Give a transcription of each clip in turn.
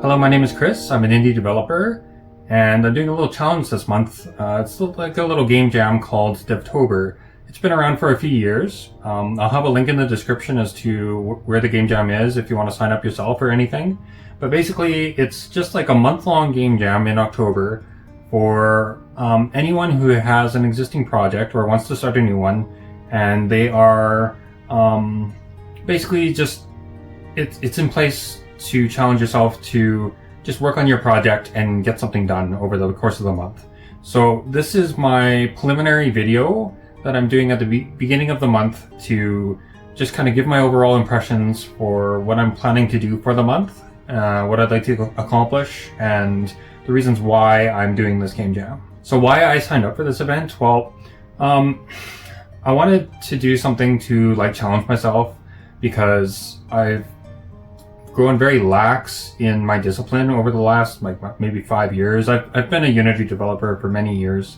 Hello, my name is Chris. I'm an indie developer, and I'm doing a little challenge this month. It's like a little game jam called Devtober. It's been around for a few years. I'll have a link in the description as to where the game jam is if you want to sign up yourself or anything. But basically, it's just like a month-long game jam in October for anyone who has an existing project or wants to start a new one, and they are basically just it's in place to challenge yourself to just work on your project and get something done over the course of the month. So this is my preliminary video that I'm doing at the beginning of the month to just kind of give my overall impressions for what I'm planning to do for the month, what I'd like to accomplish, and the reasons why I'm doing this game jam. So why I signed up for this event? Well, I wanted to do something to like challenge myself because I've grown very lax in my discipline over the last maybe 5 years. I've been a Unity developer for many years,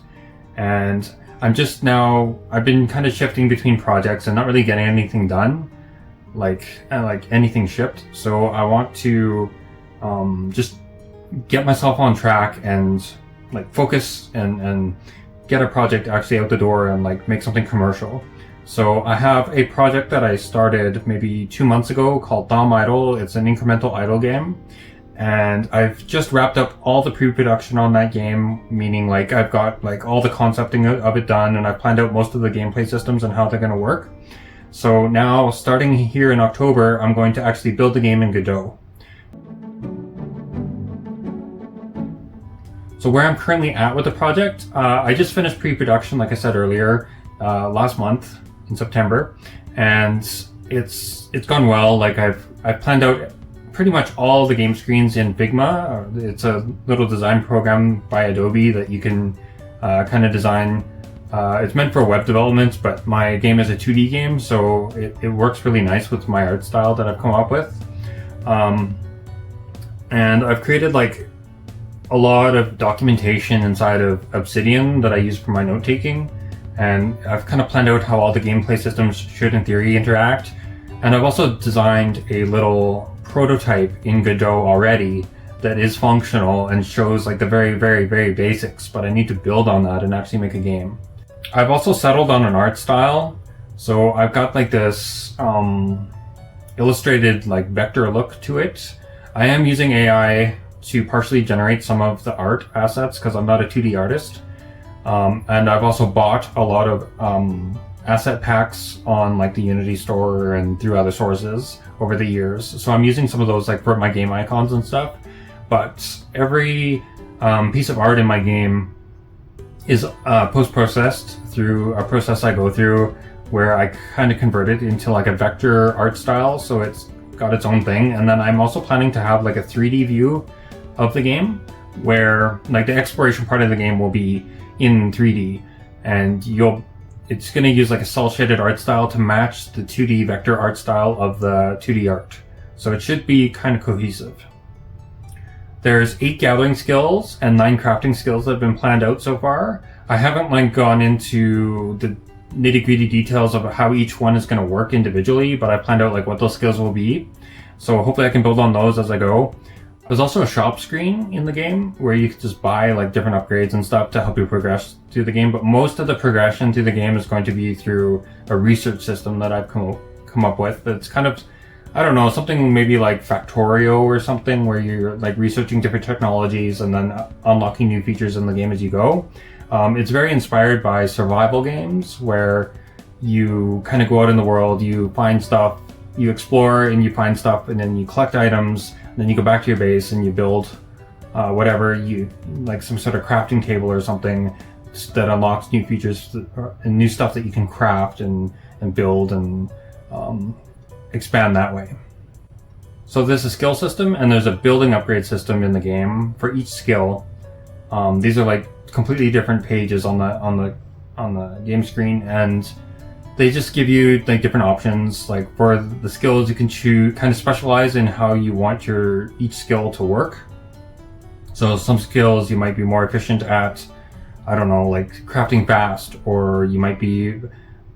and I've been kind of shifting between projects and not really getting anything done, like anything shipped. So I want to just get myself on track and like focus and get a project actually out the door and like make something commercial. So I have a project that I started maybe 2 months ago called Dom Idle. It's an incremental idle game, and I've just wrapped up all the pre-production on that game, meaning like I've got like all the concepting of it done, and I've planned out most of the gameplay systems and how they're going to work. So now, starting here in October, I'm going to actually build the game in Godot. So where I'm currently at with the project, I just finished pre-production, like I said earlier, last month in September, and it's gone well. Like I've planned out pretty much all the game screens in Figma. It's a little design program by Adobe that you can kind of design. It's meant for web development, but my game is a 2D game, so it works really nice with my art style that I've come up with. And I've created like a lot of documentation inside of Obsidian that I use for my note-taking. And I've kind of planned out how all the gameplay systems should in theory interact. And I've also designed a little prototype in Godot already that is functional and shows like the very, very, very basics, but I need to build on that and actually make a game. I've also settled on an art style. So I've got like this illustrated like vector look to it. I am using AI to partially generate some of the art assets because I'm not a 2D artist. And I've also bought a lot of asset packs on like the Unity store and through other sources over the years. So I'm using some of those like for my game icons and stuff. But every piece of art in my game is post-processed through a process I go through where I kind of convert it into like a vector art style. So it's got its own thing. And then I'm also planning to have like a 3D view of the game where like the exploration part of the game will be in 3D, and it's going to use like a cel shaded art style to match the 2D vector art style of the 2D art. So it should be kind of cohesive. There's 8 gathering skills and 9 crafting skills that have been planned out so far. I haven't like gone into the nitty-gritty details of how each one is going to work individually, but I planned out like what those skills will be. So hopefully I can build on those as I go. There's also a shop screen in the game where you can just buy like different upgrades and stuff to help you progress through the game. But most of the progression through the game is going to be through a research system that I've come up with. It's kind of, I don't know, something maybe like Factorio or something where you're like researching different technologies and then unlocking new features in the game as you go. It's very inspired by survival games where you kind of go out in the world, you find stuff, you explore and you find stuff, and then you collect items. Then you go back to your base and you build whatever you like, some sort of crafting table or something that unlocks new features and new stuff that you can craft and build and expand that way. So there's a skill system and there's a building upgrade system in the game for each skill. These are like completely different pages on the game screen, and they just give you like different options. Like for the skills, you can choose kind of specialize in how you want each skill to work. So some skills you might be more efficient at, I don't know, like crafting fast, or you might be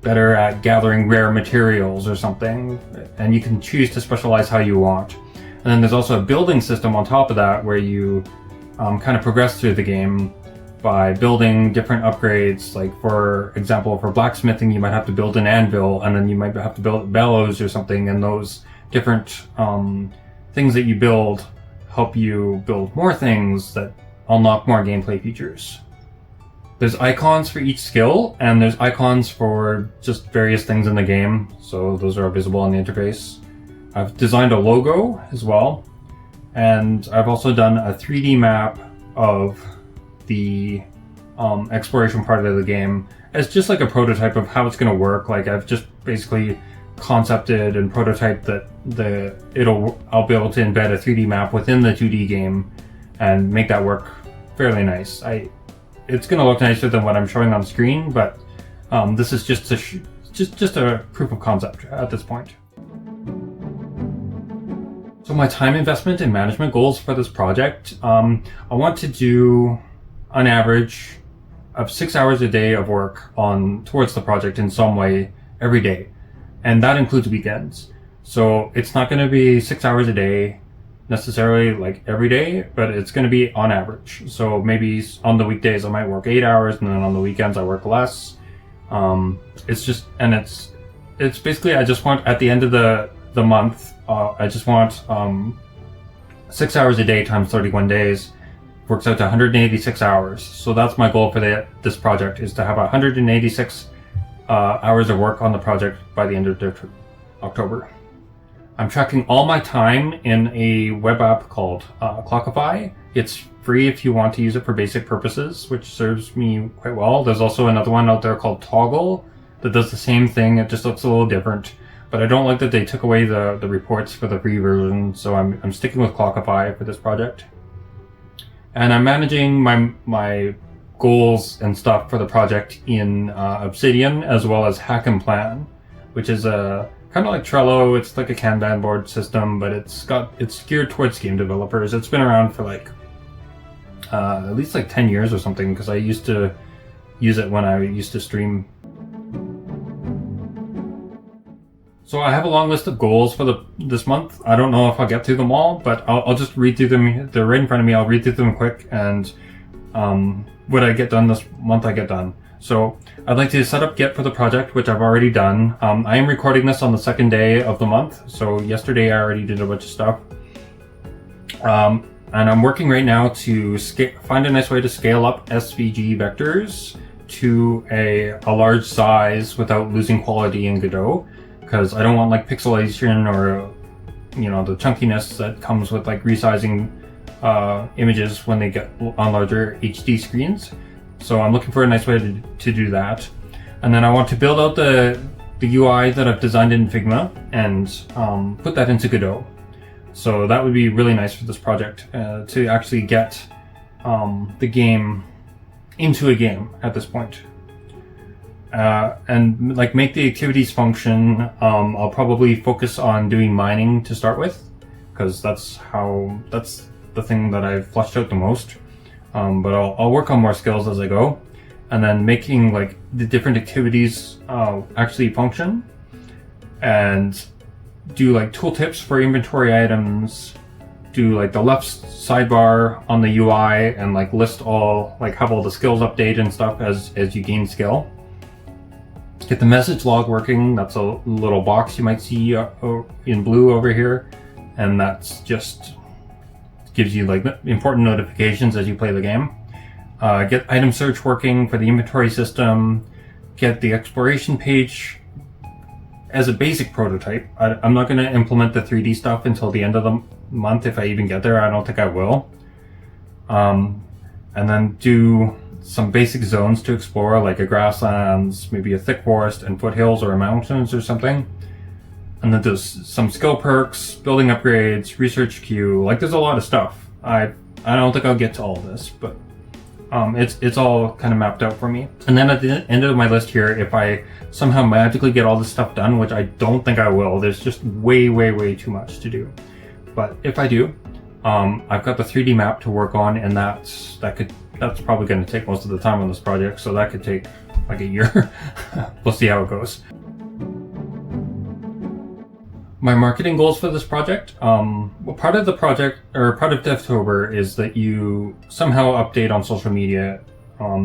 better at gathering rare materials or something, and you can choose to specialize how you want. And then there's also a building system on top of that where you kind of progress through the game by building different upgrades. Like for example, for blacksmithing, you might have to build an anvil, and then you might have to build bellows or something, and those different things that you build help you build more things that unlock more gameplay features. There's icons for each skill, and there's icons for just various things in the game, so those are visible on the interface. I've designed a logo as well, and I've also done a 3D map of the exploration part of the game as just like a prototype of how it's going to work. Like I've just basically concepted and prototyped that I'll be able to embed a 3D map within the 2D game and make that work fairly nice. It's going to look nicer than what I'm showing on screen, but this is just a proof of concept at this point. So my time investment and management goals for this project, I want to do an average of 6 hours a day of work towards the project in some way every day, and that includes weekends. So it's not going to be 6 hours a day necessarily like every day, but it's going to be on average. So maybe on the weekdays I might work 8 hours, and then on the weekends I work less. It's basically, I just want at the end of the month, I just want 6 hours a day times 31 days works out to 186 hours. So that's my goal for this project, is to have 186 hours of work on the project by the end of October. I'm tracking all my time in a web app called Clockify. It's free if you want to use it for basic purposes, which serves me quite well. There's also another one out there called Toggle that does the same thing. It just looks a little different, but I don't like that they took away the reports for the free version, so I'm sticking with Clockify for this project. And I'm managing my goals and stuff for the project in Obsidian, as well as Hack and Plan, which is a kind of like Trello. It's like a Kanban board system, but it's geared towards game developers. It's been around for like at least like 10 years or something, because I used to use it when I used to stream. So I have a long list of goals for this month. I don't know if I'll get through them all, but I'll just read through them. They're right in front of me. I'll read through them quick, and what I get done this month, I get done. So I'd like to set up Git for the project, which I've already done. I am recording this on the second day of the month, so yesterday I already did a bunch of stuff. And I'm working right now to find a nice way to scale up SVG vectors to a large size without losing quality in Godot, because I don't want like pixelation or the chunkiness that comes with like resizing images when they get on larger HD screens. So I'm looking for a nice way to do that. And then I want to build out the UI that I've designed in Figma and put that into Godot. So that would be really nice for this project, to actually get the game into a game at this point. And like make the activities function. I'll probably focus on doing mining to start with, because that's the thing that I've fleshed out the most. But I'll work on more skills as I go, and then making like the different activities actually function, and do like tooltips for inventory items, do like the left sidebar on the UI, and like list have all the skills update and stuff as you gain skill. Get the message log working. That's a little box you might see in blue over here, and that's just gives you like important notifications as you play the game. Get item search working for the inventory system. Get the exploration page as a basic prototype. I'm not going to implement the 3D stuff until the end of the month, if I even get there. I don't think I will. And then do some basic zones to explore, like a grasslands, maybe a thick forest and foothills or mountains or something. And then there's some skill perks, building upgrades, research queue. Like there's a lot of stuff. I don't think I'll get to all this, but it's all kind of mapped out for me. And then at the end of my list here, if I somehow magically get all this stuff done, which I don't think I will, there's just way too much to do. But if I do, I've got the 3D map to work on, and that's probably going to take most of the time on this project, so that could take like a year. We'll see how it goes. My marketing goals for this project, well, part of the project, or part of Devtober, is that you somehow update on social media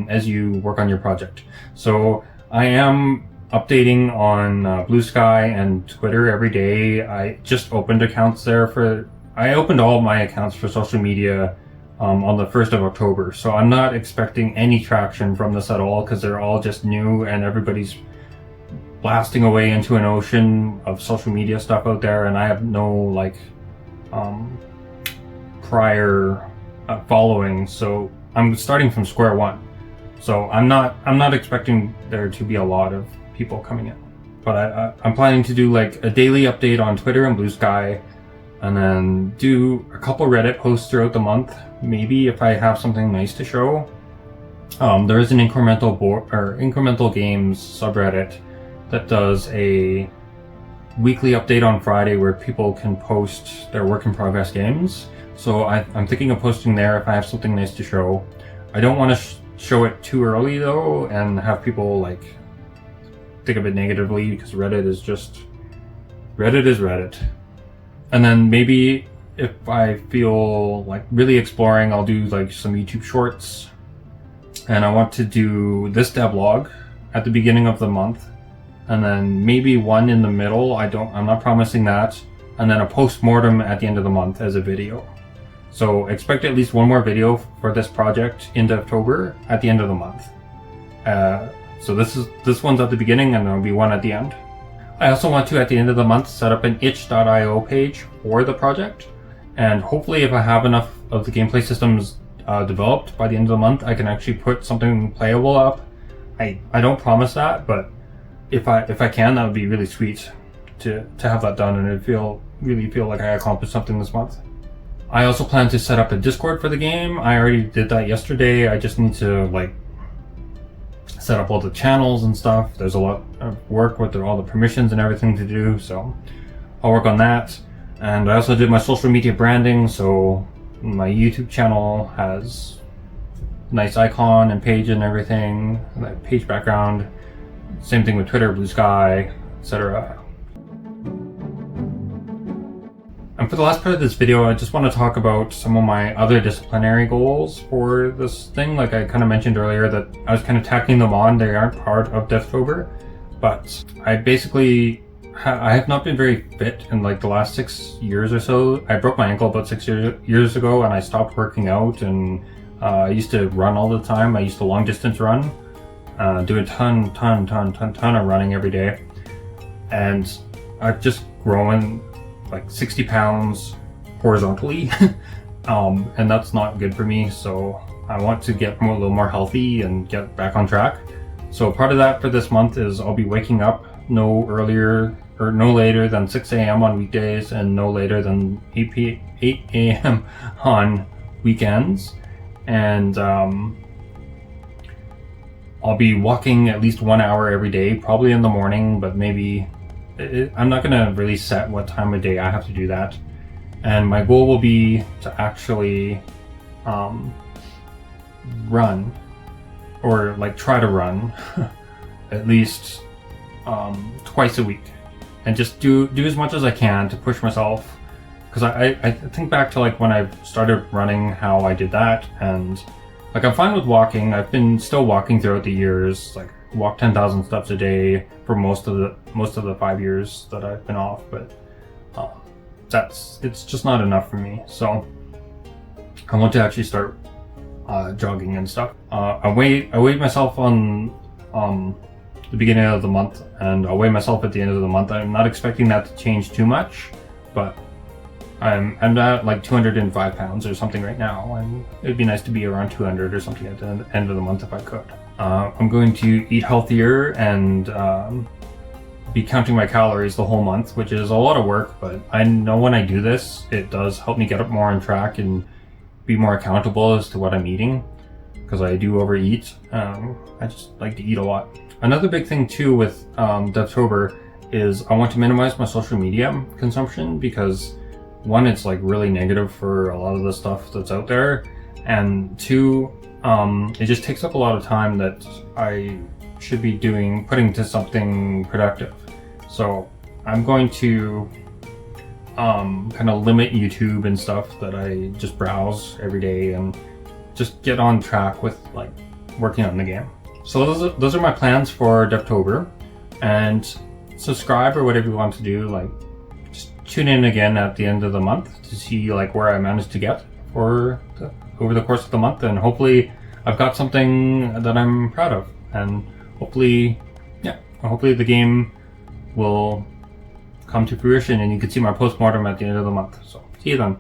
as you work on your project. So I am updating on Blue Sky and Twitter every day. I just opened accounts there I opened all my accounts for social media on the 1st of October. So I'm not expecting any traction from this at all, because they're all just new and everybody's blasting away into an ocean of social media stuff out there, and I have no like prior following, so I'm starting from square one. So I'm not expecting there to be a lot of people coming in, but I'm planning to do like a daily update on Twitter and Blue Sky, and then do a couple Reddit posts throughout the month, maybe if I have something nice to show. There is an incremental games subreddit that does a weekly update on Friday where people can post their work in progress games. So I'm thinking of posting there if I have something nice to show. I don't want to show it too early though, and have people like think of it negatively, because Reddit is Reddit. And then maybe if I feel like really exploring, I'll do like some YouTube shorts. And I want to do this devlog at the beginning of the month, and then maybe one in the middle. I'm not promising that. And then a post-mortem at the end of the month as a video. So expect at least one more video for this project in October at the end of the month. So this one's at the beginning, and there'll be one at the end. I also want to, at the end of the month, set up an itch.io page for the project. And hopefully if I have enough of the gameplay systems developed by the end of the month, I can actually put something playable up. I don't promise that, but if I can, that would be really sweet to have that done, and it'd really feel like I accomplished something this month. I also plan to set up a Discord for the game. I already did that yesterday. I just need to like set up all the channels and stuff. There's a lot of work with all the permissions and everything to do, so I'll work on that. And I also did my social media branding, so my YouTube channel has a nice icon and page and everything, that page background. Same thing with Twitter, Blue Sky, etc. And for the last part of this video, I just want to talk about some of my other disciplinary goals for this thing. Like I kind of mentioned earlier that I was kind of tacking them on. They aren't part of Devtober, but I basically I have not been very fit in like the last 6 years or so. I broke my ankle about 6 years ago, and I stopped working out, and I used to run all the time. I used to long distance run. Do a ton of running every day, and I've just grown like 60 pounds horizontally, and that's not good for me. So I want to get a little more healthy and get back on track. So part of that for this month is I'll be waking up no later than 6 a.m. on weekdays, and no later than 8 a.m. on weekends, and I'll be walking at least 1 hour every day, probably in the morning, but maybe I'm not going to really set what time of day I have to do that. And my goal will be to actually run, or like try to run at least twice a week, and just do as much as I can to push myself. Because I think back to like when I started running, how I did that, and like I'm fine with walking. I've been still walking throughout the years, like walk 10,000 steps a day for most of the 5 years that I've been off, but it's just not enough for me. So I want to actually start jogging and stuff. I weighed myself on the beginning of the month, and I'll weigh myself at the end of the month. I'm not expecting that to change too much, but I'm at like 205 pounds or something right now, and it'd be nice to be around 200 or something at the end of the month if I could. I'm going to eat healthier and be counting my calories the whole month, which is a lot of work, but I know when I do this, it does help me get up more on track and be more accountable as to what I'm eating, because I do overeat. I just like to eat a lot. Another big thing too with Devtober is I want to minimize my social media consumption, because one, it's like really negative for a lot of the stuff that's out there, and two, it just takes up a lot of time that I should be putting to something productive. So I'm going to kind of limit YouTube and stuff, that I just browse every day and just get on track with like working on the game. So those are my plans for Devtober, and subscribe or whatever you want to do. Like, just tune in again at the end of the month to see like where I managed to get over the course of the month, and hopefully I've got something that I'm proud of, and hopefully the game will come to fruition and you can see my post-mortem at the end of the month. So see you then.